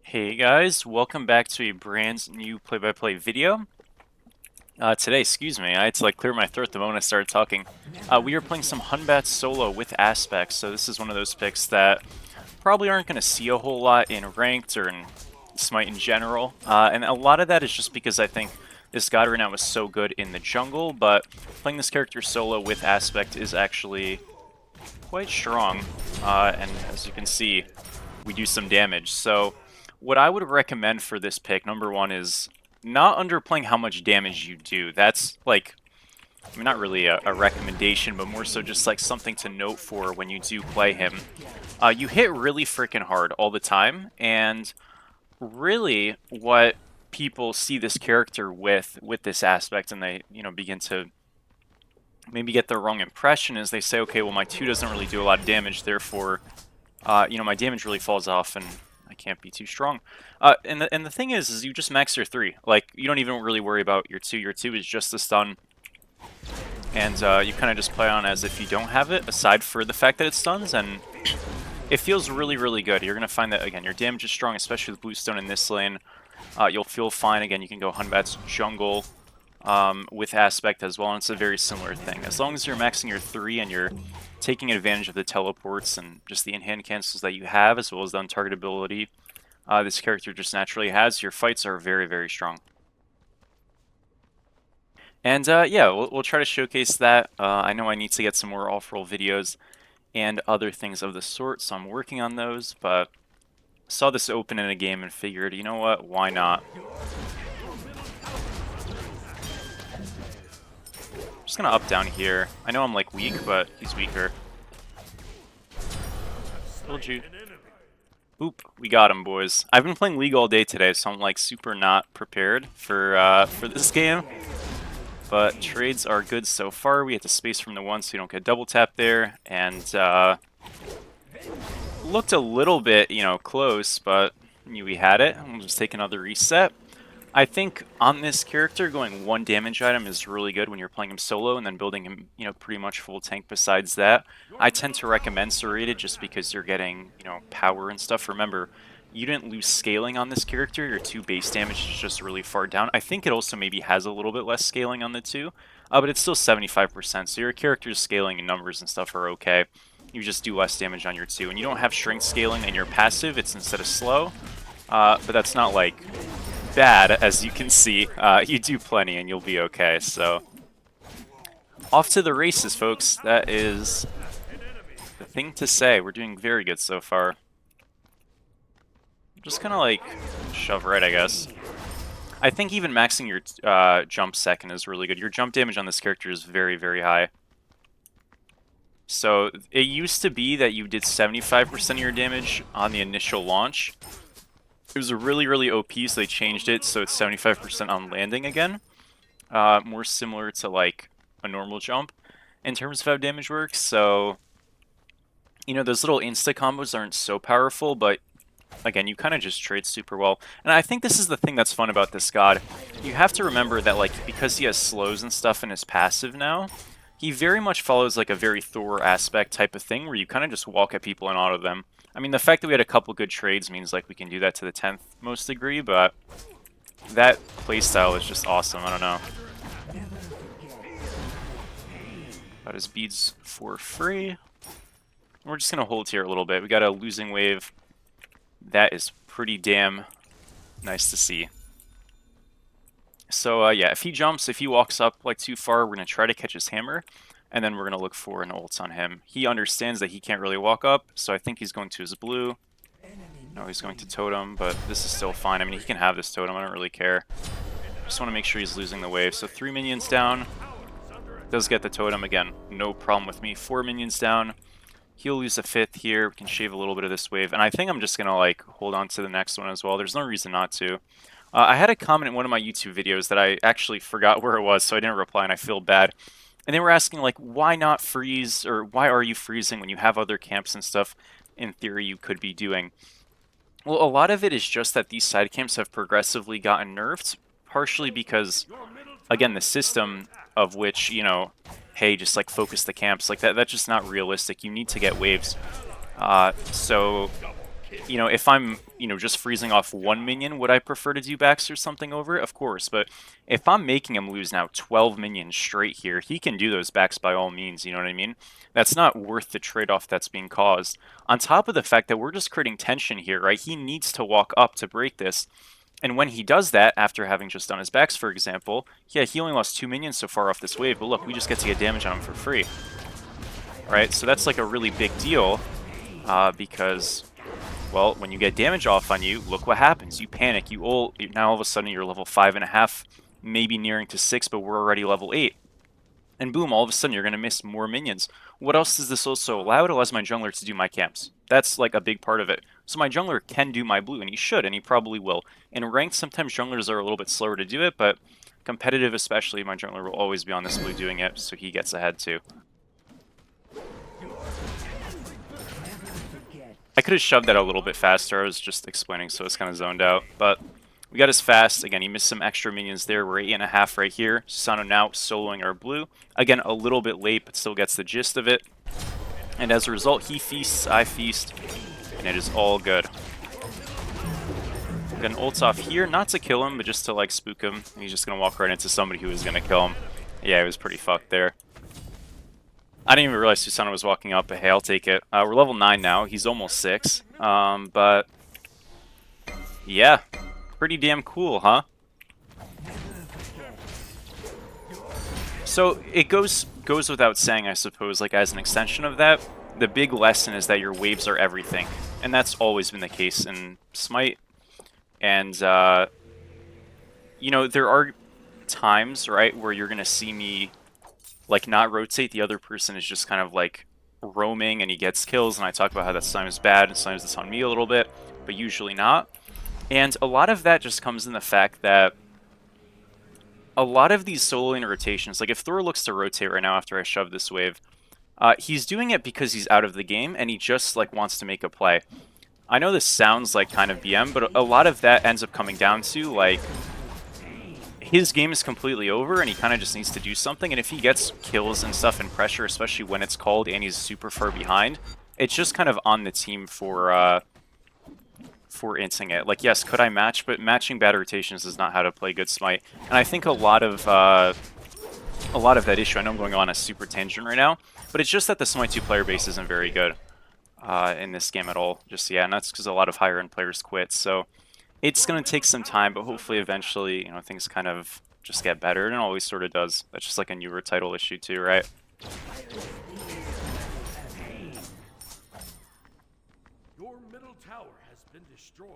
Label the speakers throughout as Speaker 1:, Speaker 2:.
Speaker 1: Hey guys, welcome back to a brand new play-by-play video. Today, excuse me, I had to clear my throat the moment I started talking. We are playing some Hun Batz solo with aspects, so this is one of those picks that probably aren't going to see a whole lot in ranked or in Smite in general. And a lot of that is just because I think this god right now is so good in the jungle, but playing this character solo with aspect is actually quite strong. And as you can see, we do some damage. So what I would recommend for this pick, number one, is not underplaying how much damage you do. That's I mean, not really a recommendation, but more so just something to note for when you do play him. You hit really freaking hard all the time, and really what people see this character with this aspect, and they begin to maybe get the wrong impression, is they say, okay, well, my 2 doesn't really do a lot of damage, therefore my damage really falls off and I can't be too strong. And the thing is you just max your 3. You don't even really worry about your 2. Your 2 is just the stun. And you kind of just play on as if you don't have it, aside for the fact that it stuns, and it feels really, really good. You're going to find that, again, your damage is strong, especially with Blue Stone in this lane. You'll feel fine. Again, you can go Hun Batz jungle with aspect as well, and it's a very similar thing. As long as you're maxing your 3 and you're taking advantage of the teleports and just the in-hand cancels that you have, as well as the untargetability this character just naturally has, your fights are very, very strong. And yeah, we'll try to showcase that. I know I need to get some more off-roll videos and other things of the sort, so I'm working on those, but saw this open in a game and figured, you know what, why not? Just gonna up down here. I know I'm weak, but he's weaker. Told you. Oop, we got him, boys. I've been playing League all day today, so I'm super not prepared for this game. But trades are good so far. We had to space from the 1 so you don't get double tap there, and looked a little bit, close, but knew we had it. We'll just take another reset. I think on this character, going 1 damage item is really good when you're playing him solo, and then building him, pretty much full tank besides that. I tend to recommend Serrated just because you're getting, power and stuff. Remember, you didn't lose scaling on this character. Your 2 base damage is just really far down. I think it also maybe has a little bit less scaling on the 2, but it's still 75%, so your character's scaling and numbers and stuff are okay. You just do less damage on your 2, and you don't have strength scaling in your passive. It's instead of slow, but that's not bad, as you can see. You do plenty and you'll be okay, so off to the races, folks. That is the thing to say. We're doing very good so far. I'm just gonna shove right, I guess. I think even maxing your jump second is really good. Your jump damage on this character is very, very high. So it used to be that you did 75% of your damage on the initial launch. It was a really, really OP, so they changed it so it's 75% on landing again. More similar to a normal jump in terms of how damage works. So, those little insta combos aren't so powerful, but again, you kind of just trade super well. And I think this is the thing that's fun about this god. You have to remember that because he has slows and stuff in his passive now, he very much follows a very Thor aspect type of thing where you kind of just walk at people and auto them. I mean, the fact that we had a couple good trades means we can do that to the 10th most degree, but that playstyle is just awesome. I don't know. Got his beads for free. We're just going to hold here a little bit. We got a losing wave. That is pretty damn nice to see. So yeah, if he jumps, if he walks up too far, we're going to try to catch his hammer. And then we're going to look for an ult on him. He understands that he can't really walk up, so I think he's going to his blue. No, he's going to totem, but this is still fine. I mean, he can have this totem. I don't really care. Just want to make sure he's losing the wave. So 3 minions down. Does get the totem again. No problem with me. 4 minions down. He'll lose a 5th here. We can shave a little bit of this wave. And I think I'm just going to hold on to the next one as well. There's no reason not to. I had a comment in one of my YouTube videos that I actually forgot where it was, so I didn't reply, and I feel bad. And they were asking, why not freeze, or why are you freezing when you have other camps and stuff in theory you could be doing? Well, a lot of it is just that these side camps have progressively gotten nerfed, partially because, again, the system of which, hey, just focus the camps, that's just not realistic. You need to get waves. So You know, if I'm, you know, just freezing off one minion, would I prefer to do backs or something over it? Of course, but if I'm making him lose now 12 minions straight here, he can do those backs by all means, you know what I mean? That's not worth the trade-off that's being caused. On top of the fact that we're just creating tension here, right? He needs to walk up to break this. And when he does that, after having just done his backs, for example, yeah, he only lost 2 minions so far off this wave, but look, we just get to get damage on him for free. Right? So that's like a really big deal, because, well, when you get damage off on you, look what happens. You panic, now all of a sudden you're level 5.5, maybe nearing to 6, but we're already level 8. And boom, all of a sudden you're going to miss more minions. What else does this also allow? It allows my jungler to do my camps. That's like a big part of it. So my jungler can do my blue, and he should, and he probably will. In ranked, sometimes junglers are a little bit slower to do it, but competitive especially, my jungler will always be on this blue doing it, so he gets ahead too. I could have shoved that a little bit faster. I was just explaining, so it's kind of zoned out. But we got his fast. Again, he missed some extra minions there. We're 8.5 right here. Susano now soloing our blue. Again, a little bit late, but still gets the gist of it. And as a result, he feasts, I feast, and it is all good. Got an ult off here, not to kill him, but just to like spook him. And he's just going to walk right into somebody who is going to kill him. Yeah, he was pretty fucked there. I didn't even realize Susano was walking up, but hey, I'll take it. We're level 9 now. He's almost 6. But yeah, pretty damn cool, huh? So it goes without saying, I suppose, like as an extension of that, the big lesson is that your waves are everything. And that's always been the case in Smite. And, you know, there are times, right, where you're going to see me like not rotate. The other person is just kind of like roaming and he gets kills, and I talk about how that sometimes is bad and sometimes it's on me a little bit, but usually not. And a lot of that just comes in the fact that a lot of these solo lane rotations, like if Thor looks to rotate right now after I shove this wave, he's doing it because he's out of the game and he just like wants to make a play. I know this sounds like kind of BM, but a lot of that ends up coming down to like his game is completely over and he kind of just needs to do something, and if he gets kills and stuff and pressure, especially when it's called and he's super far behind, it's just kind of on the team for inting it. Like, yes, could I match, but matching bad rotations is not how to play good Smite. And I think a lot of that issue, I know I'm going on a super tangent right now, but it's just that the Smite 2 player base isn't very good in this game at all. Just, yeah, and that's because a lot of higher end players quit, so it's going to take some time, but hopefully eventually, you know, things kind of just get better, and it always sort of does. That's just like a newer title issue too, right?
Speaker 2: Your middle tower has been destroyed.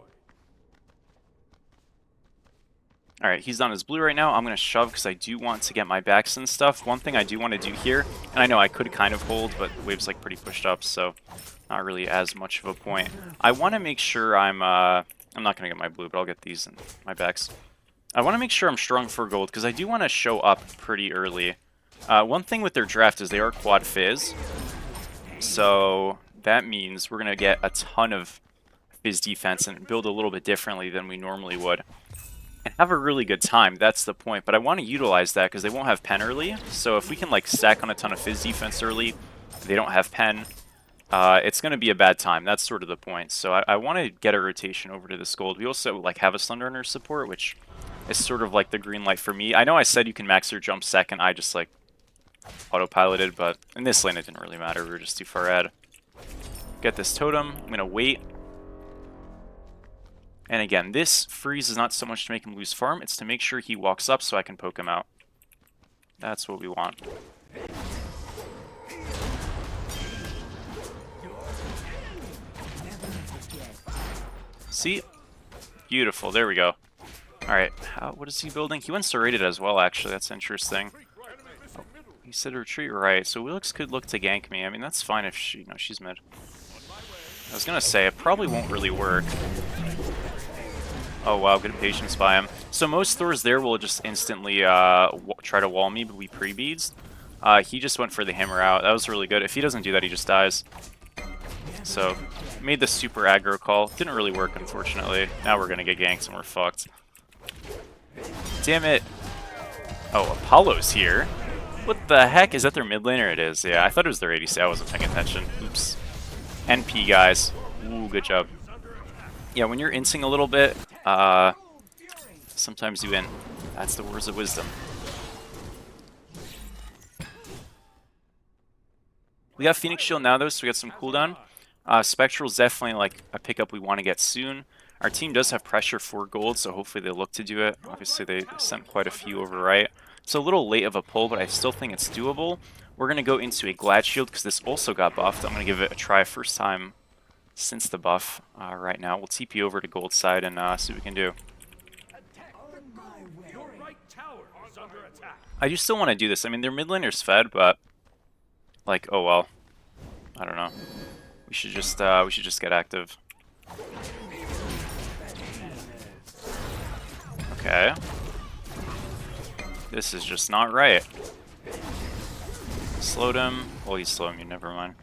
Speaker 1: Alright, he's on his blue right now. I'm going to shove because I do want to get my backs and stuff. One thing I do want to do here, and I know I could kind of hold, but the wave's like pretty pushed up, so not really as much of a point. I want to make sure I'm not going to get my blue, but I'll get these in my backs. I want to make sure I'm strong for gold, because I do want to show up pretty early. One thing with their draft is they are quad fizz, so that means we're going to get a ton of fizz defense and build a little bit differently than we normally would. And have a really good time, that's the point. But I want to utilize that because they won't have pen early, so if we can like stack on a ton of fizz defense early, they don't have pen, it's going to be a bad time. That's sort of the point. So I want to get a rotation over to this gold. We also like have a Slenderrunner support, which is sort of like the green light for me. I know I said you can max your jump second. I just like autopiloted, but in this lane it didn't really matter. We were just too far ahead. Get this totem. I'm going to wait. And again, this freeze is not so much to make him lose farm. It's to make sure he walks up so I can poke him out. That's what we want. See? Beautiful. There we go. Alright, what is he building? He went serrated as well, actually. That's interesting. Oh, he said retreat right, so Wilix could look to gank me. I mean, that's fine if she, no, she's mid. I was gonna say, it probably won't really work. Oh wow, good patience by him. So most Thors there will just instantly try to wall me, but we pre-beads. He just went for the hammer out. That was really good. If he doesn't do that, he just dies. So, made the super aggro call. Didn't really work, unfortunately. Now we're gonna get ganked and we're fucked. Damn it. Oh, Apollo's here. What the heck? Is that their mid laner? It is, yeah. I thought it was their ADC. I wasn't paying attention. Oops. NP, guys. Ooh, good job. Yeah, when you're inting a little bit, sometimes you int. That's the words of wisdom. We got Phoenix Shield now though, so we got some cooldown. Spectral's definitely like a pickup we want to get soon. Our team does have pressure for gold, so hopefully they look to do it. Obviously they sent quite a few over right. It's a little late of a pull, but I still think it's doable. We're going to go into a Glad Shield because this also got buffed. I'm going to give it a try first time since the buff right now. We'll TP over to gold side and see what we can do.
Speaker 2: Your right tower is under attack.
Speaker 1: I do still want to do this. I mean, their mid laner's fed, but like, oh well. I don't know. We should just get active. Okay. This is just not right. Slowed him. Well, he's slowing me. Never mind.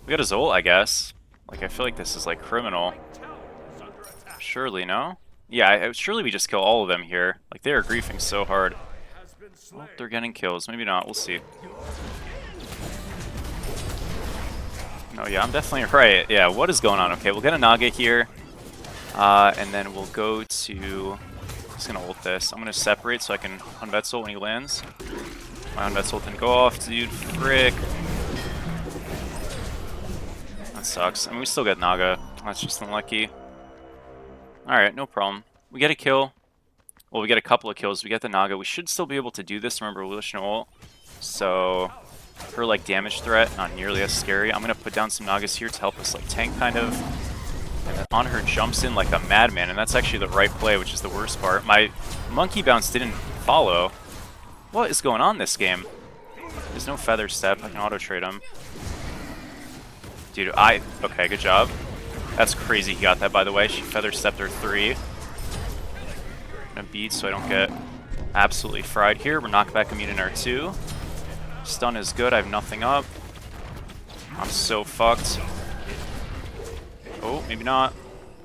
Speaker 1: We got his ult, I guess. Like, I feel like this is like criminal. Surely, no? Yeah, surely we just kill all of them here. Like, they are griefing so hard. Oh, they're getting kills. Maybe not. We'll see. No, yeah, I'm definitely right. Yeah, what is going on? Okay, we'll get a Naga here. And then we'll go to... I'm just going to ult this. I'm going to separate so I can Hun Batz ult when he lands. My Hun Batz ult didn't go off, dude. Frick. That sucks. I mean, we still get Naga. That's just unlucky. Alright, no problem. We get a kill. Well, we get a couple of kills. We get the Naga. We should still be able to do this. Remember, we no ult. So, her, like, damage threat, not nearly as scary. I'm going to put down some Nagas here to help us, like, tank, kind of. And then on her jumps in like a madman, and that's actually the right play, which is the worst part. My monkey bounce didn't follow. What is going on this game? There's no feather step. I can auto-trade him. Dude, okay, good job. That's crazy he got that, by the way. She feather stepped her 3. I'm gonna beat so I don't get absolutely fried here. We're knockback immune in R2. Stun is good. I have nothing up. I'm so fucked. Oh, maybe not.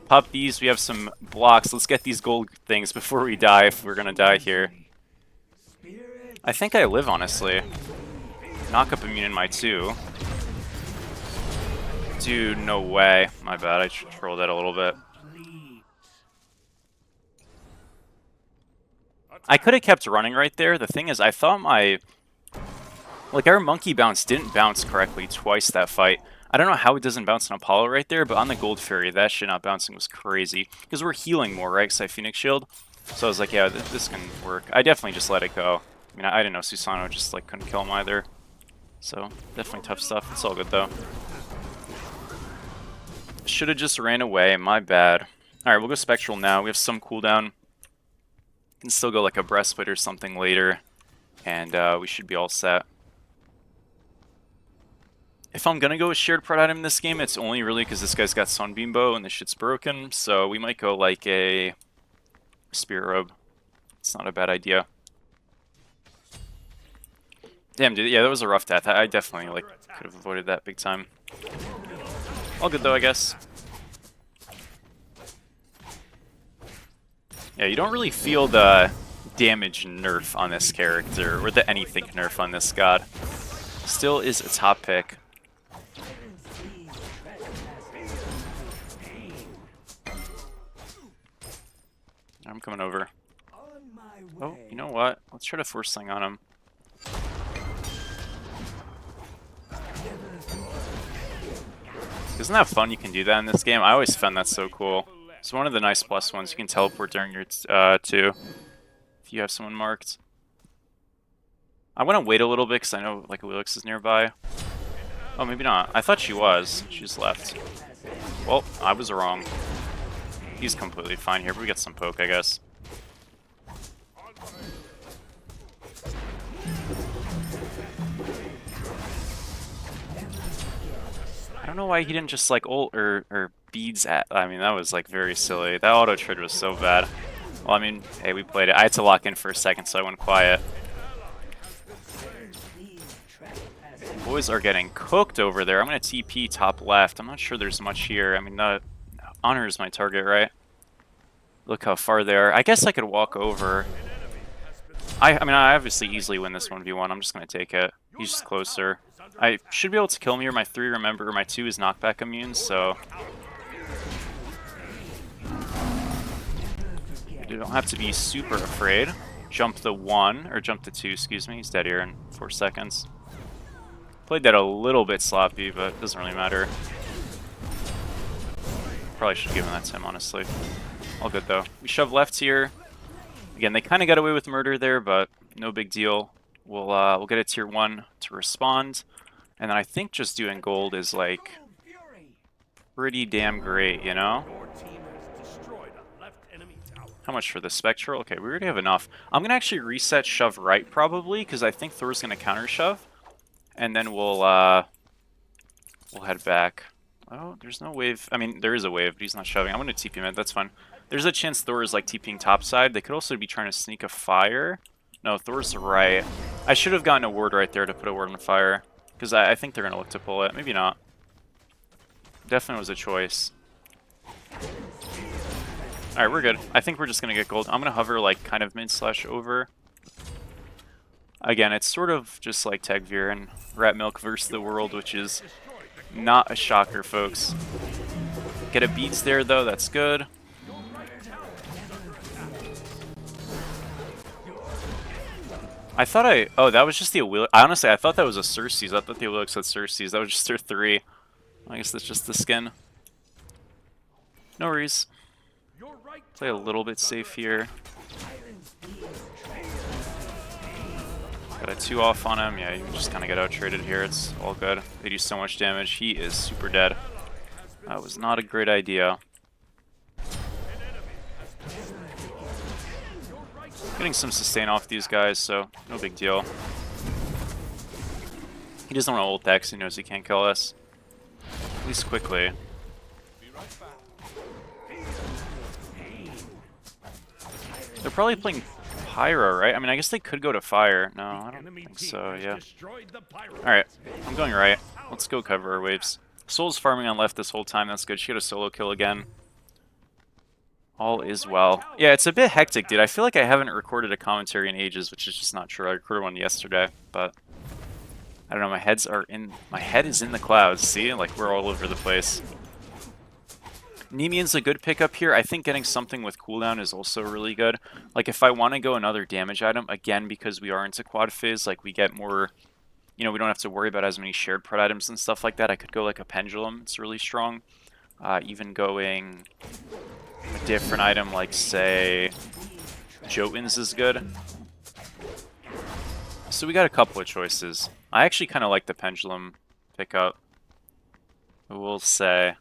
Speaker 1: Pop these. We have some blocks. Let's get these gold things before we die, if we're gonna die here. I think I live, honestly. Knock up immune in my 2. Dude, no way. My bad. I trolled that a little bit. I could have kept running right there. The thing is, I thought my... Like, our monkey bounce didn't bounce correctly twice that fight. I don't know how it doesn't bounce on Apollo right there, but on the Gold Fairy, that shit not bouncing was crazy. Because we're healing more, right? Because I Phoenix Shield. So I was like, yeah, this can work. I definitely just let it go. I mean, I didn't know Susano just, like, couldn't kill him either. So, definitely tough stuff. It's all good, though. Should have just ran away. My bad. Alright, we'll go Spectral now. We have some cooldown. Can still go, like, a Breastplate or something later. And we should be all set. If I'm gonna go with shared prod item in this game, it's only really because this guy's got Sunbeam Bow and this shit's broken, so we might go like a Spirit Robe. It's not a bad idea. Damn, dude, yeah, that was a rough death. I definitely like could have avoided that big time. All good though, I guess. Yeah, you don't really feel the damage nerf on this character, or the anything nerf on this god. Still is a top pick. I'm coming over. Oh, you know what? Let's try to force sling on him. Isn't that fun you can do that in this game? I always found that so cool. It's one of the nice plus ones. You can teleport during your 2 if you have someone marked. I want to wait a little bit because I know like Wilix is nearby. Oh, maybe not. I thought she was. She's left. Well, I was wrong. He's completely fine here, but we get some poke, I guess. I don't know why he didn't just like ult or beads at. I mean, that was like very silly. That auto trade was so bad. Well, I mean, hey, we played it. I had to lock in for a second, so I went quiet. Boys are getting cooked over there. I'm gonna TP top left. I'm not sure there's much here. I mean, Honor is my target, right? Look how far they are. I guess I could walk over. I mean, I obviously easily win this 1v1. I'm just gonna take it. He's just closer. I should be able to kill me, or my 3, remember, or my 2 is knockback immune, so... You don't have to be super afraid. Jump the 1, or jump the 2, excuse me. He's dead here in 4 seconds. Played that a little bit sloppy, but it doesn't really matter. Probably should have given that to him, honestly. All good, though. We shove left here. Again, they kind of got away with murder there, but no big deal. We'll get a tier 1 to respond. And then I think just doing gold is, like, pretty damn great, you know?
Speaker 2: Your team has destroyed a left enemy tower.
Speaker 1: How much for the Spectral? Okay, we already have enough. I'm going to actually reset shove right, probably, because I think Thor's going to counter shove. And then we'll head back. Oh, there's no wave. I mean, there is a wave, but he's not shoving. I'm going to TP mid. That's fine. There's a chance Thor is, like, TPing topside. They could also be trying to sneak a fire. No, Thor's right. I should have gotten a ward right there to put a ward on fire. Because I think they're going to look to pull it. Maybe not. Definitely was a choice. Alright, we're good. I think we're just going to get gold. I'm going to hover, like, kind of mid/over. Again, it's sort of just like Tegvir and Rat Milk versus the world, which is not a shocker, folks. Get a beats there, though. That's good. I thought oh, that was just the Awil. Honestly, I thought that was a Cersei's. I thought the Awilix said Cersei's. That was just their 3. I guess that's just the skin. No worries. Play a little bit safe here. Got a 2 off on him. Yeah, you can just kind of get out-traded here. It's all good. They do so much damage. He is super dead. That was not a great idea. Getting some sustain off these guys, so no big deal. He doesn't want to ult that because he knows he can't kill us. At least quickly. They're probably playing Pyro, right? I mean, I guess they could go to fire. No, I don't think so, yeah. Alright, I'm going right. Let's go cover our waves. Soul's farming on left this whole time. That's good. She got a solo kill again. All is well. Yeah, it's a bit hectic, dude. I feel like I haven't recorded a commentary in ages, which is just not true. I recorded one yesterday, but I don't know. My head is in the clouds. See, like we're all over the place. Nemean's a good pickup here. I think getting something with cooldown is also really good. Like if I want to go another damage item, again, because we are into quad phase, like we get more, you know, we don't have to worry about as many shared pred items and stuff like that. I could go like a pendulum. It's really strong. Even going a different item like, say, Jotuns is good. So we got a couple of choices. I actually kind of like the pendulum pickup. We'll say.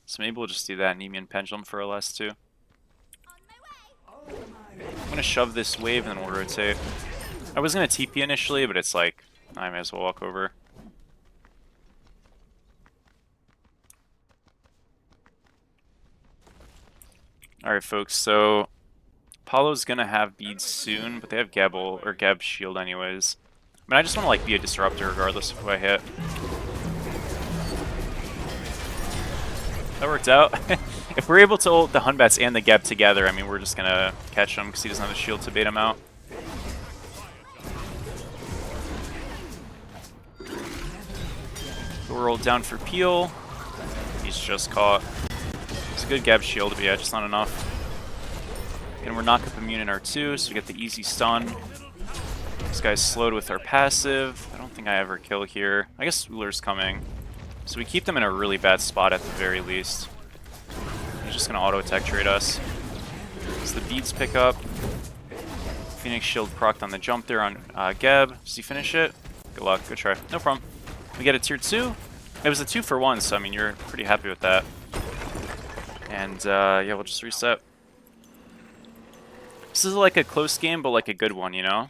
Speaker 1: So maybe we'll just do that Nemean pendulum for a less too. I'm gonna shove this wave and then we'll rotate. I was gonna TP initially, but it's like I may as well walk over. Alright folks, so Apollo's gonna have beads soon, but they have Gab shield anyways. I mean I just wanna like be a disruptor regardless of who I hit. That worked out. If we're able to ult the Hun Batz and the Geb together, I mean, we're just gonna catch him because he doesn't have a shield to bait him out. We're rolled down for Peel. He's just caught. It's a good Geb shield, but yeah, just not enough. And we're knock up immune in our 2, so we get the easy stun. This guy's slowed with our passive. I don't think I ever kill here. I guess Ruler's coming. So we keep them in a really bad spot at the very least. He's just going to auto-attack trade us. So the beads pick up. Phoenix Shield procced on the jump there on Geb. Does he finish it? Good luck. Good try. No problem. We get a tier 2. It was a 2 for 1, so I mean, you're pretty happy with that. And yeah, we'll just reset. This is like a close game, but like a good one, you know?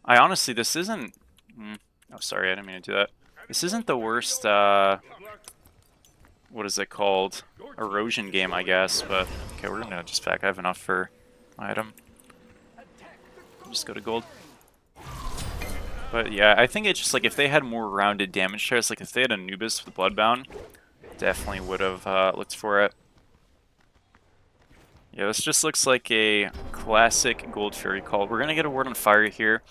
Speaker 1: I honestly, this isn't... Oh, sorry, I didn't mean to do that. This isn't the worst, what is it called? Erosion game, I guess, but... Okay, we're gonna just back. I have enough for my item. Just go to gold. But yeah, I think it's just like, if they had more rounded damage shares, like if they had Anubis with Bloodbound, definitely would have looked for it. Yeah, this just looks like a classic Gold Fury call. We're gonna get a word on fire here.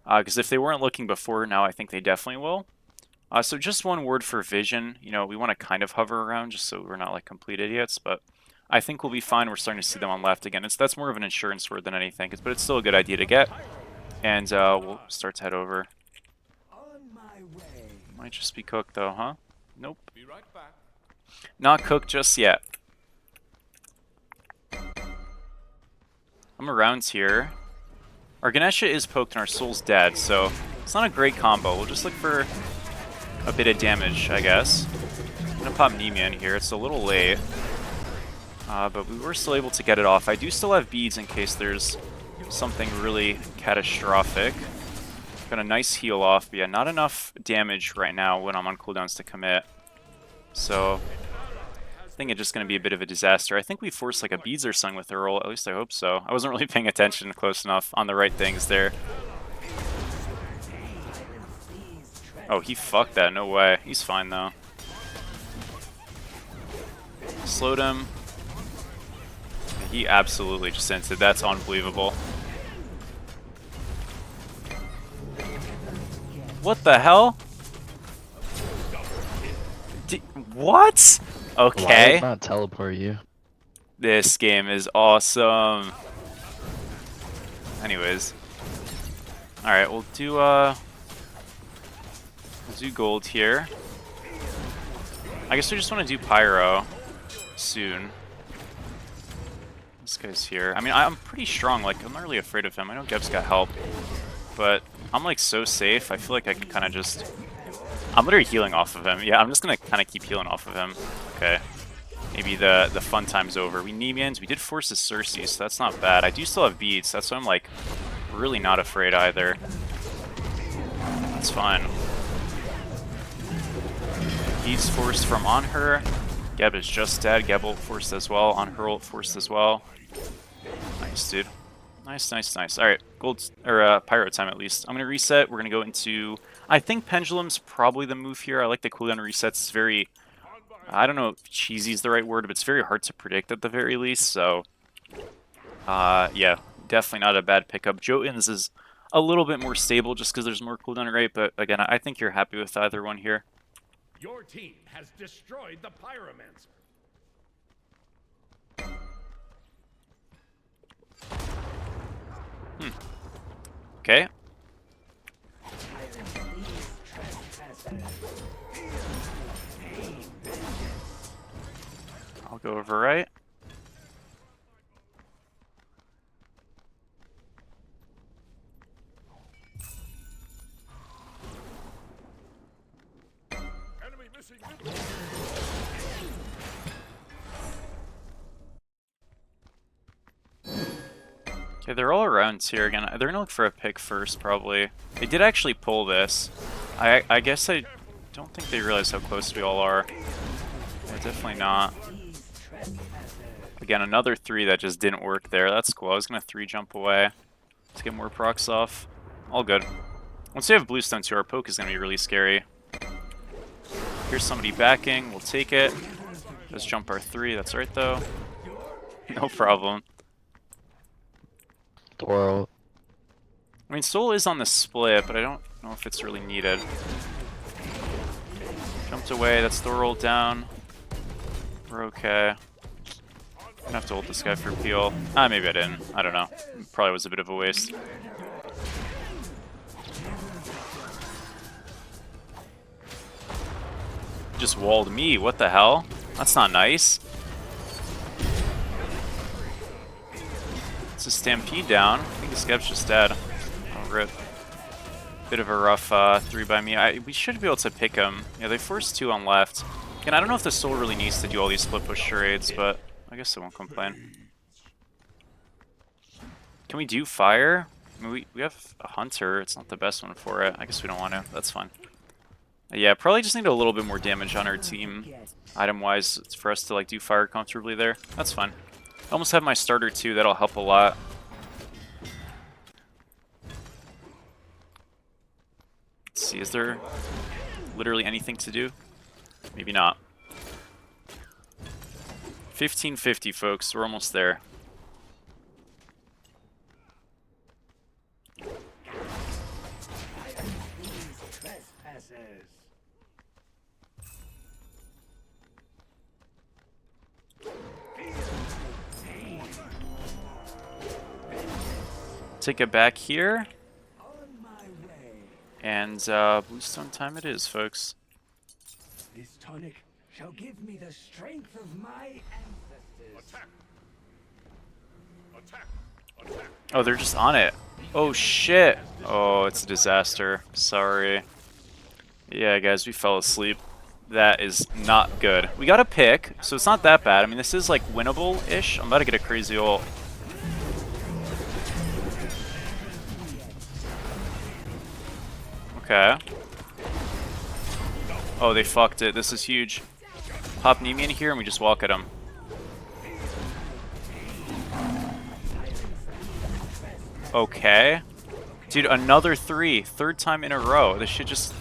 Speaker 1: Because if they weren't looking before, now I think they definitely will. So just one word for vision. You know, we want to kind of hover around just so we're not like complete idiots, but I think we'll be fine. We're starting to see them on left again. That's more of an insurance word than anything, but it's still a good idea to get. And we'll start to head over. Might just be cooked though, huh? Nope.
Speaker 2: Be right back.
Speaker 1: Not cooked just yet. I'm around here. Our Ganesha is poked and our soul's dead, so it's not a great combo. We'll just look for a bit of damage, I guess. I'm gonna pop Nemia in here. It's a little late. But we were still able to get it off. I do still have beads in case there's something really catastrophic. Got a nice heal off, but yeah, not enough damage right now when I'm on cooldowns to commit. So I think it's just going to be a bit of a disaster. I think we forced like a beads or something with the roll. At least I hope so. I wasn't really paying attention close enough on the right things there. Oh, he fucked that. No way. He's fine though. Slowed him. He absolutely just sent it. That's unbelievable. What the hell? What? Okay.
Speaker 3: Why did it not teleport you?
Speaker 1: This game is awesome. Anyways. Alright, we'll do gold here. I guess we just want to do pyro soon. This guy's here. I mean, I'm pretty strong. Like, I'm not really afraid of him. I know Geb's got help, but I'm like so safe. I feel like I can kind of just... I'm literally healing off of him. Yeah, I'm just gonna kind of keep healing off of him. Okay. Maybe the fun time's over. We Nemians. We did force his Cersei, so that's not bad. I do still have beads. That's why I'm like really not afraid either. That's fine. Beads forced from on her. Geb is just dead. Geb ult forced as well. On her ult forced as well. Nice, dude. Nice, nice, nice. Alright, gold, or pyro time at least. I'm gonna reset. We're gonna go into... I think Pendulum's probably the move here. I like the cooldown resets. It's very... I don't know if cheesy is the right word, but it's very hard to predict at the very least, so... yeah, definitely not a bad pickup. Jotunn's is a little bit more stable just because there's more cooldown rate, but again, I think you're happy with either one here.
Speaker 2: Your team has destroyed the Pyromancer.
Speaker 1: Okay. I'll go over right.
Speaker 2: Enemy missing middle.
Speaker 1: Okay, they're all around here again. They're gonna look for a pick first, probably. They did actually pull this. I guess I don't think they realize how close we all are. Yeah, definitely not. Again, another 3 that just didn't work there. That's cool. I was gonna 3 jump away to get more procs off. All good. Once we have Bluestone too, our poke is gonna be really scary. Here's somebody backing. We'll take it. Just jump our 3. That's right, though. No problem.
Speaker 3: Twirl.
Speaker 1: I mean, Soul is on the split, but I don't know if it's really needed. Jumped away. That's the roll down. We're okay. Gonna have to ult this guy for peel. Maybe I didn't. I don't know. Probably was a bit of a waste. Just walled me. What the hell? That's not nice. It's a stampede down. I think this guy's just dead. Oh, rip. Bit of a rough 3 by me. We should be able to pick him. Yeah, they forced 2 on left. Again, I don't know if the Soul really needs to do all these split push charades, but I guess I won't complain. Can we do fire? I mean, we have a hunter. It's not the best one for it. I guess we don't want to. That's fine. Yeah, probably just need a little bit more damage on our team, item-wise, for us to like do fire comfortably there. That's fine. I almost have my starter too. That'll help a lot. Let's see. Is there literally anything to do? Maybe not. 1550, folks. We're almost there. Take it back here.
Speaker 3: On my way.
Speaker 1: And bluestone time it is, folks.
Speaker 3: This tonic shall give me the strength of my ancestors.
Speaker 2: Attack! Attack! Attack!
Speaker 1: Oh, they're just on it. Oh, shit. Oh, it's a disaster. Sorry. Yeah, guys, we fell asleep. That is not good. We got a pick, so it's not that bad. I mean, this is, like, winnable-ish. I'm about to get a crazy ult. Okay. Oh, they fucked it. This is huge. Pop Nemi in here, and we just walk at him. Okay. Dude, another 3. Third time in a row. This shit just...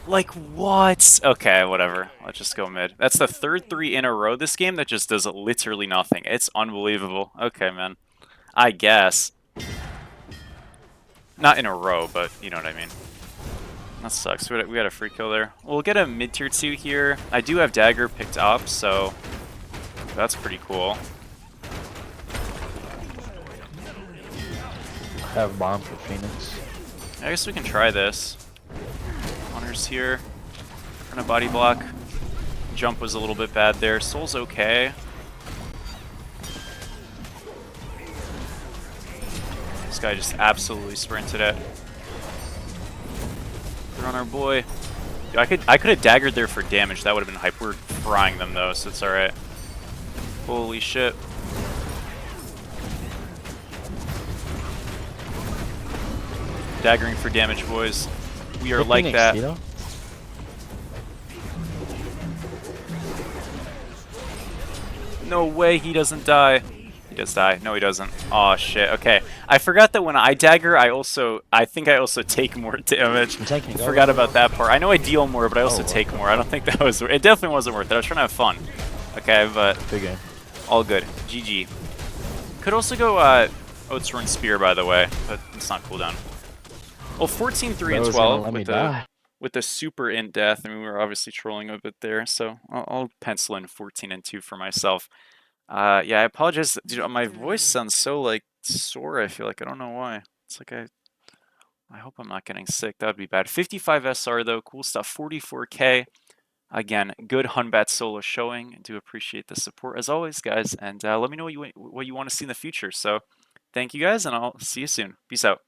Speaker 1: Like, what? Okay, whatever. Let's just go mid. That's the third 3 in a row this game that just does literally nothing. It's unbelievable. Okay, man. I guess. Not in a row, but you know what I mean. That sucks. We got a free kill there. We'll get a mid-tier 2 here. I do have Dagger picked up, so that's pretty cool.
Speaker 4: I have bomb for Phoenix.
Speaker 1: I guess we can try this. Honor's here. Gonna body block. Jump was a little bit bad there. Soul's okay. This guy just absolutely sprinted it. They're on our boy. Dude, I could have daggered there for damage. That would have been hype. We're frying them though, so it's alright. Holy shit. Daggering for damage, boys. We are like
Speaker 4: Phoenix,
Speaker 1: that.
Speaker 4: you know?
Speaker 1: No way he doesn't die. He does die. No, he doesn't. Aw, shit. Okay. I forgot that when I dagger, I think I also take more damage.
Speaker 4: I'm taking it.
Speaker 1: Forgot about that part. I know I deal more, but I also
Speaker 4: Oh,
Speaker 1: take more. I don't think that was... It definitely wasn't worth it. I was trying to have fun. Okay, but
Speaker 4: Big game.
Speaker 1: all good. GG. Could also go Oats Rune Spear, by the way, but it's not cooldown. Well, 14, 3, and
Speaker 4: That was gonna
Speaker 1: 12
Speaker 4: let me
Speaker 1: with
Speaker 4: die.
Speaker 1: the super in death. I mean, we were obviously trolling a bit there, so I'll pencil in 14 and 2 for myself. Yeah, I apologize. Dude, my voice sounds so, like, sore, I feel like. I don't know why. It's like I hope I'm not getting sick. That would be bad. 55 SR, though. Cool stuff. 44K. Again, good Hun Batz solo showing. I do appreciate the support, as always, guys. And let me know what you want to see in the future. So, thank you, guys, and I'll see you soon. Peace out.